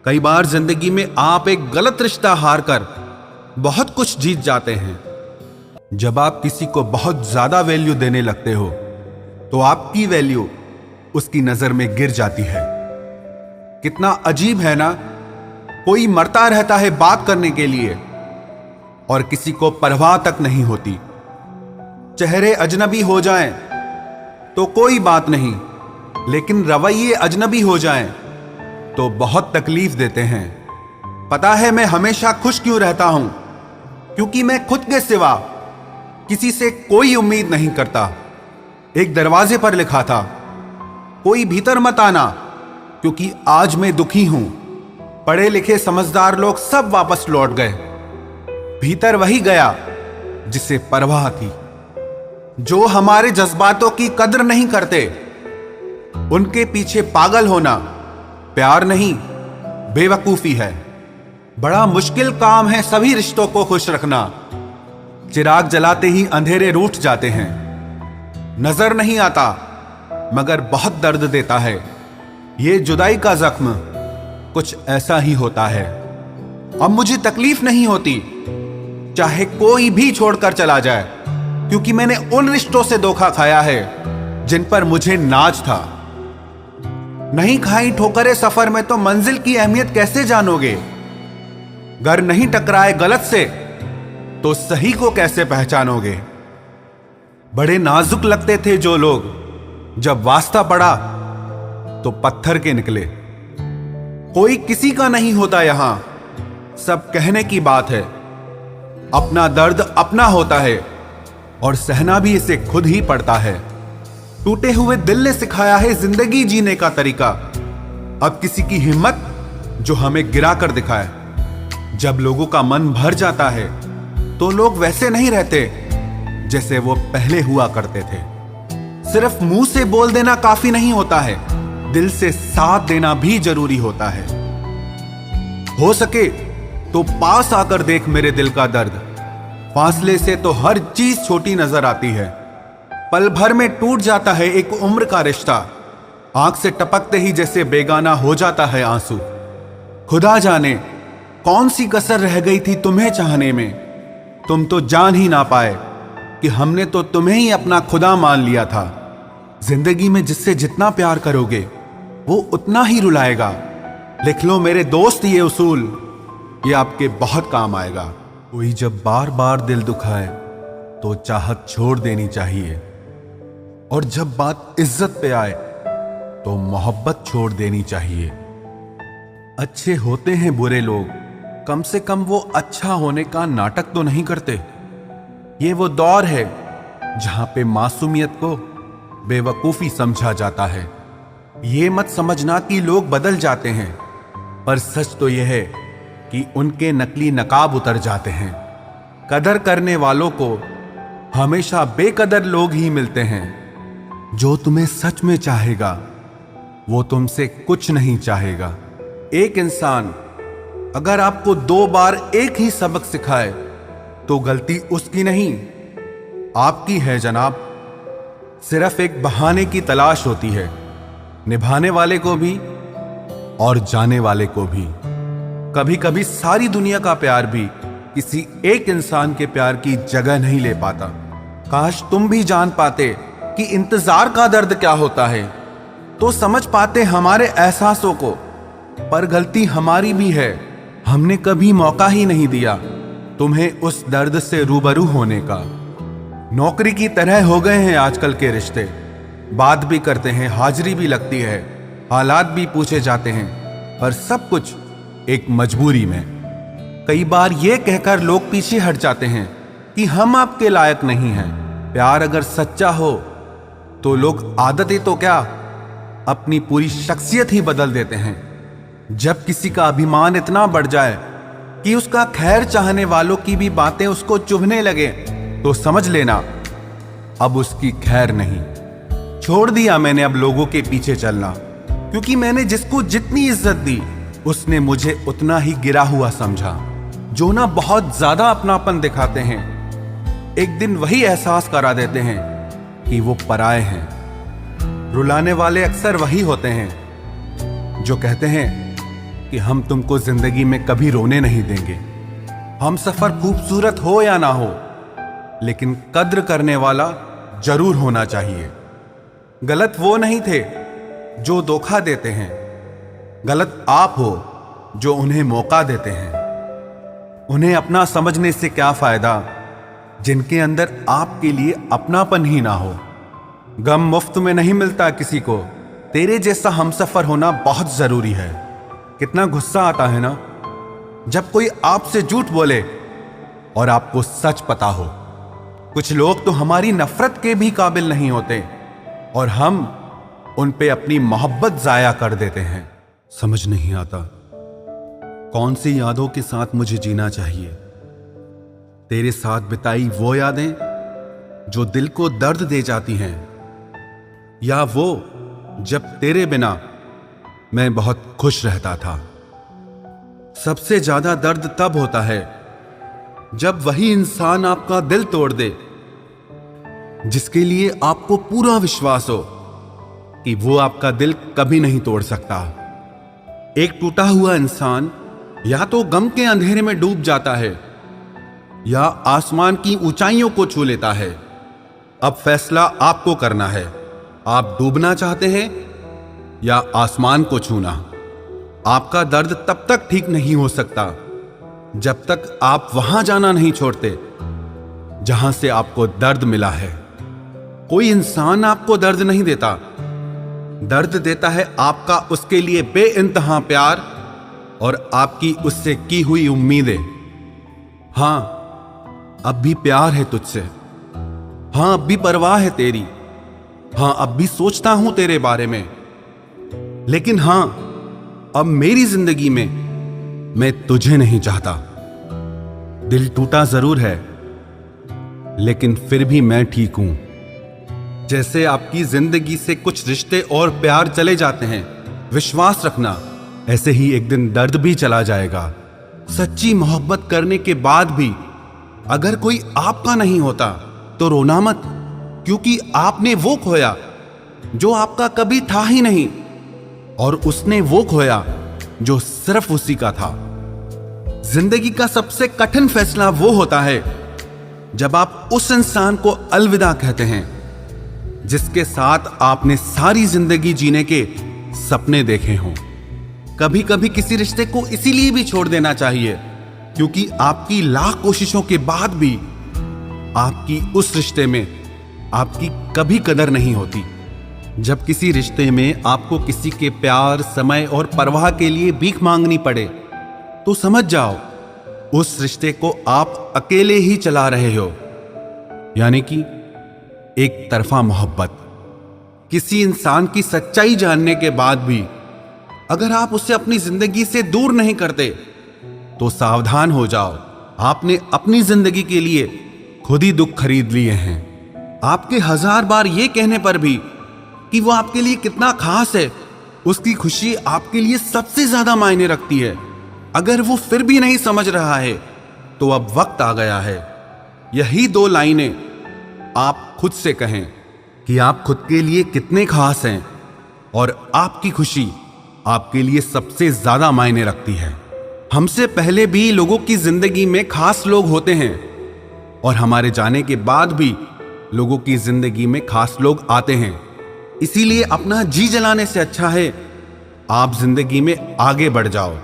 कई बार जिंदगी में आप एक गलत रिश्ता हार कर बहुत कुछ जीत जाते हैं। जब आप किसी को बहुत ज्यादा वैल्यू देने लगते हो तो आपकी वैल्यू उसकी नजर में गिर जाती है। कितना अजीब है ना, कोई मरता रहता है बात करने के लिए और किसी को परवाह तक नहीं होती। चेहरे अजनबी हो जाएं तो कोई बात नहीं, लेकिन रवैये अजनबी हो जाएं तो बहुत तकलीफ देते हैं। पता है मैं हमेशा खुश क्यों रहता हूं? क्योंकि मैं खुद के सिवा किसी से कोई उम्मीद नहीं करता। एक दरवाजे पर लिखा था, कोई भीतर मत आना, क्योंकि आज मैं दुखी हूं। पढ़े लिखे समझदार लोग सब वापस लौट गए। भीतर वही गया जिसे परवाह थी। जो हमारे जज्बातों की कदर नहीं करते, उनके पीछे पागल होना प्यार नहीं, बेवकूफी है। बड़ा मुश्किल काम है सभी रिश्तों को खुश रखना। चिराग जलाते ही अंधेरे रूठ जाते हैं। नजर नहीं आता मगर बहुत दर्द देता है। ये जुदाई का जख्म कुछ ऐसा ही होता है। अब मुझे तकलीफ नहीं होती चाहे कोई भी छोड़कर चला जाए, क्योंकि मैंने उन रिश्तों से धोखा खाया है जिन पर मुझे नाज था। नहीं खाई ठोकरें सफर में तो मंजिल की अहमियत कैसे जानोगे? घर नहीं टकराए गलत से तो सही को कैसे पहचानोगे? बड़े नाजुक लगते थे जो लोग, जब वास्ता पड़ा तो पत्थर के निकले। कोई किसी का नहीं होता यहां, सब कहने की बात है। अपना दर्द अपना होता है और सहना भी इसे खुद ही पड़ता है। टूटे हुए दिल ने सिखाया है जिंदगी जीने का तरीका। अब किसी की हिम्मत जो हमें गिरा कर दिखाए। जब लोगों का मन भर जाता है तो लोग वैसे नहीं रहते जैसे वो पहले हुआ करते थे। सिर्फ मुंह से बोल देना काफी नहीं होता है, दिल से साथ देना भी जरूरी होता है। हो सके तो पास आकर देख मेरे दिल का दर्द। फासले से तो हर चीज छोटी नजर आती है। पल भर में टूट जाता है एक उम्र का रिश्ता। आंख से टपकते ही जैसे बेगाना हो जाता है आंसू। खुदा जाने कौन सी कसर रह गई थी तुम्हें चाहने में। तुम तो जान ही ना पाए कि हमने तो तुम्हें ही अपना खुदा मान लिया था। जिंदगी में जिससे जितना प्यार करोगे वो उतना ही रुलाएगा। लिख लो मेरे दोस्त ये उसूल, ये आपके बहुत काम आएगा। कोई जब बार बार दिल दुखाए तो चाहत छोड़ देनी चाहिए, और जब बात इज्जत पे आए तो मोहब्बत छोड़ देनी चाहिए। अच्छे होते हैं बुरे लोग, कम से कम वो अच्छा होने का नाटक तो नहीं करते। ये वो दौर है जहां पे मासूमियत को बेवकूफी समझा जाता है। ये मत समझना कि लोग बदल जाते हैं, पर सच तो यह है कि उनके नकली नकाब उतर जाते हैं। कदर करने वालों को हमेशा बेकदर लोग ही मिलते हैं। जो तुम्हें सच में चाहेगा वो तुमसे कुछ नहीं चाहेगा। एक इंसान अगर आपको 2 बार एक ही सबक सिखाए तो गलती उसकी नहीं आपकी है जनाब। सिर्फ एक बहाने की तलाश होती है, निभाने वाले को भी और जाने वाले को भी। कभी कभी सारी दुनिया का प्यार भी किसी एक इंसान के प्यार की जगह नहीं ले पाता। काश तुम भी जान पाते कि इंतजार का दर्द क्या होता है, तो समझ पाते हमारे एहसासों को। पर गलती हमारी भी है, हमने कभी मौका ही नहीं दिया तुम्हें उस दर्द से रूबरू होने का। नौकरी की तरह हो गए हैं आजकल के रिश्ते। बात भी करते हैं, हाजिरी भी लगती है, हालात भी पूछे जाते हैं, पर सब कुछ एक मजबूरी में। कई बार ये कहकर लोग पीछे हट जाते हैं कि हम आपके लायक नहीं हैं। प्यार अगर सच्चा हो तो लोग आदतें तो क्या, अपनी पूरी शख्सियत ही बदल देते हैं। जब किसी का अभिमान इतना बढ़ जाए कि उसका खैर चाहने वालों की भी बातें उसको चुभने लगे, तो समझ लेना अब उसकी खैर नहीं। छोड़ दिया मैंने अब लोगों के पीछे चलना, क्योंकि मैंने जिसको जितनी इज्जत दी उसने मुझे उतना ही गिरा हुआ समझा। जो ना बहुत ज्यादा अपनापन दिखाते हैं, एक दिन वही एहसास करा देते हैं कि वो पराए हैं। रुलाने वाले अक्सर वही होते हैं जो कहते हैं कि हम तुमको जिंदगी में कभी रोने नहीं देंगे। हम सफर खूबसूरत हो या ना हो, लेकिन कद्र करने वाला जरूर होना चाहिए। गलत वो नहीं थे जो धोखा देते हैं, गलत आप हो जो उन्हें मौका देते हैं। उन्हें अपना समझने से क्या फायदा जिनके अंदर आपके लिए अपनापन ही ना हो। गम मुफ्त में नहीं मिलता किसी को, तेरे जैसा हमसफर होना बहुत जरूरी है। कितना गुस्सा आता है ना जब कोई आपसे झूठ बोले और आपको सच पता हो। कुछ लोग तो हमारी नफरत के भी काबिल नहीं होते और हम उन पे अपनी मोहब्बत जाया कर देते हैं। समझ नहीं आता कौन सी यादों के साथ मुझे जीना चाहिए। तेरे साथ बिताई वो यादें जो दिल को दर्द दे जाती हैं, या वो जब तेरे बिना मैं बहुत खुश रहता था। सबसे ज्यादा दर्द तब होता है जब वही इंसान आपका दिल तोड़ दे जिसके लिए आपको पूरा विश्वास हो कि वो आपका दिल कभी नहीं तोड़ सकता। एक टूटा हुआ इंसान या तो गम के अंधेरे में डूब जाता है या आसमान की ऊंचाइयों को छू लेता है। अब फैसला आपको करना है, आप डूबना चाहते हैं या आसमान को छूना। आपका दर्द तब तक ठीक नहीं हो सकता जब तक आप वहां जाना नहीं छोड़ते जहां से आपको दर्द मिला है। कोई इंसान आपको दर्द नहीं देता, दर्द देता है आपका उसके लिए बेइंतहा प्यार और आपकी उससे की हुई उम्मीदें। हां, अब भी प्यार है तुझसे, हां अब भी परवाह है तेरी, हां अब भी सोचता हूं तेरे बारे में। लेकिन हां, अब मेरी जिंदगी में मैं तुझे नहीं चाहता। दिल टूटा जरूर है, लेकिन फिर भी मैं ठीक हूं। जैसे आपकी जिंदगी से कुछ रिश्ते और प्यार चले जाते हैं, विश्वास रखना ऐसे ही एक दिन दर्द भी चला जाएगा। सच्ची मोहब्बत करने के बाद भी अगर कोई आपका नहीं होता तो रोना मत, क्योंकि आपने वो खोया जो आपका कभी था ही नहीं, और उसने वो खोया जो सिर्फ उसी का था। जिंदगी का सबसे कठिन फैसला वो होता है जब आप उस इंसान को अलविदा कहते हैं जिसके साथ आपने सारी जिंदगी जीने के सपने देखे हों। कभी कभी किसी रिश्ते को इसीलिए भी छोड़ देना चाहिए क्योंकि आपकी लाख कोशिशों के बाद भी आपकी उस रिश्ते में आपकी कभी कदर नहीं होती। जब किसी रिश्ते में आपको किसी के प्यार, समय और परवाह के लिए भीख मांगनी पड़े तो समझ जाओ उस रिश्ते को आप अकेले ही चला रहे हो, यानी कि एक तरफा मोहब्बत। किसी इंसान की सच्चाई जानने के बाद भी अगर आप उसे अपनी जिंदगी से दूर नहीं करते तो सावधान हो जाओ, आपने अपनी जिंदगी के लिए खुद ही दुख खरीद लिए हैं। आपके 1000 बार ये कहने पर भी कि वो आपके लिए कितना खास है, उसकी खुशी आपके लिए सबसे ज्यादा मायने रखती है। अगर वो फिर भी नहीं समझ रहा है तो अब वक्त आ गया है यही 2 लाइनें आप खुद से कहें कि आप खुद के लिए कितने खास हैं और आपकी खुशी आपके लिए सबसे ज्यादा मायने रखती है। हमसे पहले भी लोगों की जिंदगी में खास लोग होते हैं और हमारे जाने के बाद भी लोगों की जिंदगी में खास लोग आते हैं। इसीलिए अपना जी जलाने से अच्छा है आप जिंदगी में आगे बढ़ जाओ।